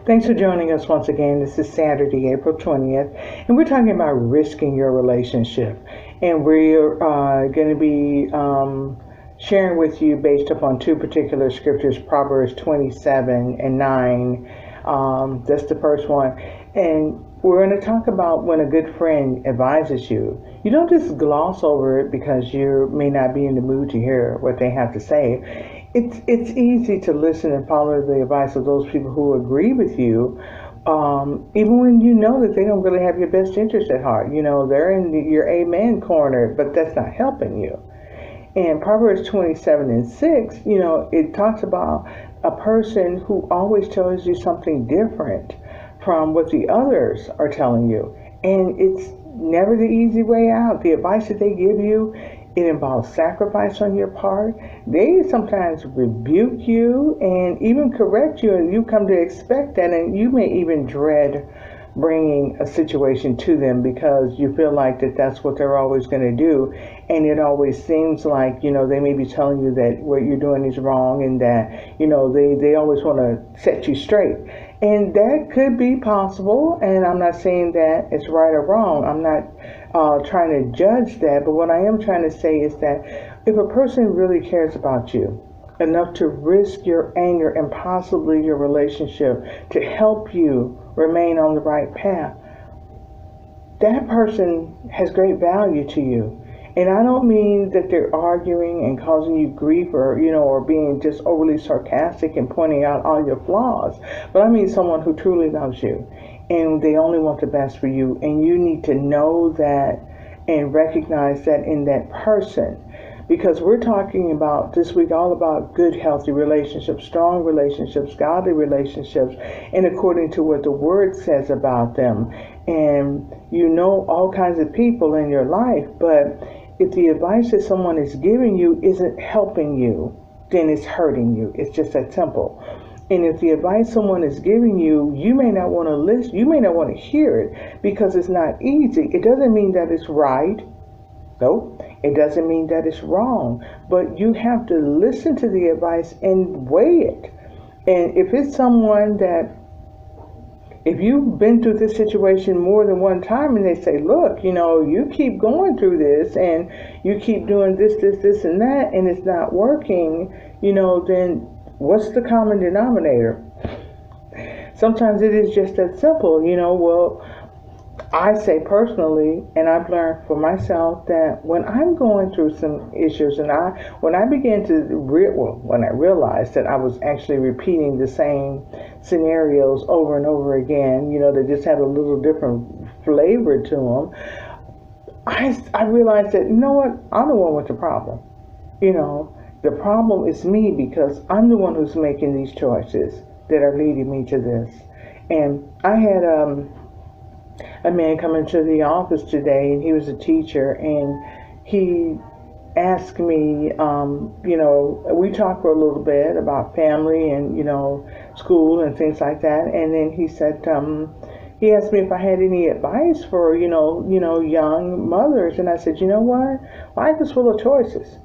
Thanks for joining us once again. This is Saturday, April 20th, and we're talking about risking your relationship. And we're going to be sharing with you based upon two particular scriptures, Proverbs 27 and 9. That's the first one. And we're going to talk about when a good friend advises you. You don't just gloss over it because you may not be in the mood to hear what they have to say. It's easy to listen and follow the advice of those people who agree with you, even when you know that they don't really have your best interest at heart. You know, they're in your amen corner, but that's not helping you. And Proverbs 27 and 6, you know, it talks about a person who always tells you something different from what the others are telling you. And it's never the easy way out. The advice that they give you, it involves sacrifice on your part. They sometimes rebuke you and even correct you, and you come to expect that, and you may even dread bringing a situation to them because you feel like that's what they're always going to do. And it always seems like, you know, they may be telling you that what you're doing is wrong and that, you know, they always want to set you straight. And that could be possible, and I'm not saying that it's right or wrong. I'm not trying to judge that, but what I am trying to say is that if a person really cares about you enough to risk your anger and possibly your relationship to help you remain on the right path, that person has great value to you. And I don't mean that they're arguing and causing you grief or, you know, or being just overly sarcastic and pointing out all your flaws. But I mean someone who truly loves you and they only want the best for you. And you need to know that and recognize that in that person. Because we're talking about this week all about good, healthy relationships, strong relationships, godly relationships, and according to what the Word says about them. And you know all kinds of people in your life, but if the advice that someone is giving you isn't helping you, then it's hurting you. It's just that simple. And if the advice someone is giving you, you may not want to listen, you may not want to hear it because it's not easy. It doesn't mean that it's right. Nope. It doesn't mean that it's wrong. But you have to listen to the advice and weigh it. And if it's someone that, if you've been through this situation more than one time and they say, look, you know, you keep going through this and you keep doing this, and that, and it's not working, you know, then what's the common denominator? Sometimes it is just that simple, you know. Well, I say personally, and I've learned for myself that when I'm going through some issues and when I began to, when I realized that I was actually repeating the same scenarios over and over again, you know, they just had a little different flavor to them, I realized that, you know what, I'm the one with the problem. You know, the problem is me because I'm the one who's making these choices that are leading me to this. And I had a man come into the office today, and he was a teacher, and he asked me, you know, we talked for a little bit about family and, you know, school and things like that. And then he said, he asked me if I had any advice for, you know, young mothers. And I said, you know what? Life is full of choices.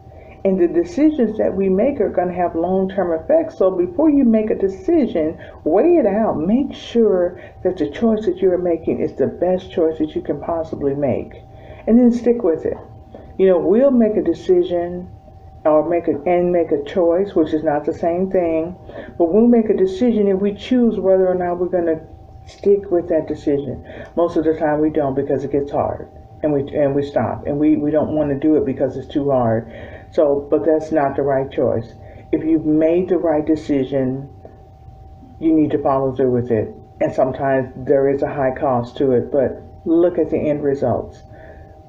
And the decisions that we make are going to have long-term effects. So before you make a decision, weigh it out. Make sure that the choice that you're making is the best choice that you can possibly make. And then stick with it. You know, we'll make a decision or make a choice, which is not the same thing. But we'll make a decision and we choose whether or not we're going to stick with that decision. Most of the time we don't because it gets hard. And we stop. And we don't want to do it because it's too hard. So, but that's not the right choice. If you've made the right decision, you need to follow through with it. And sometimes there is a high cost to it, but look at the end results.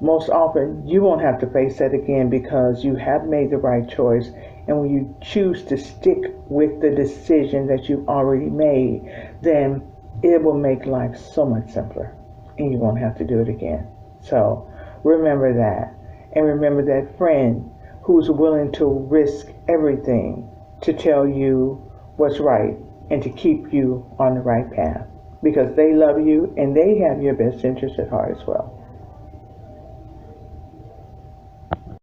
Most often, you won't have to face that again because you have made the right choice. And when you choose to stick with the decision that you've already made, then it will make life so much simpler and you won't have to do it again. So remember that. And remember that friend who's willing to risk everything to tell you what's right and to keep you on the right path because they love you and they have your best interest at heart as well.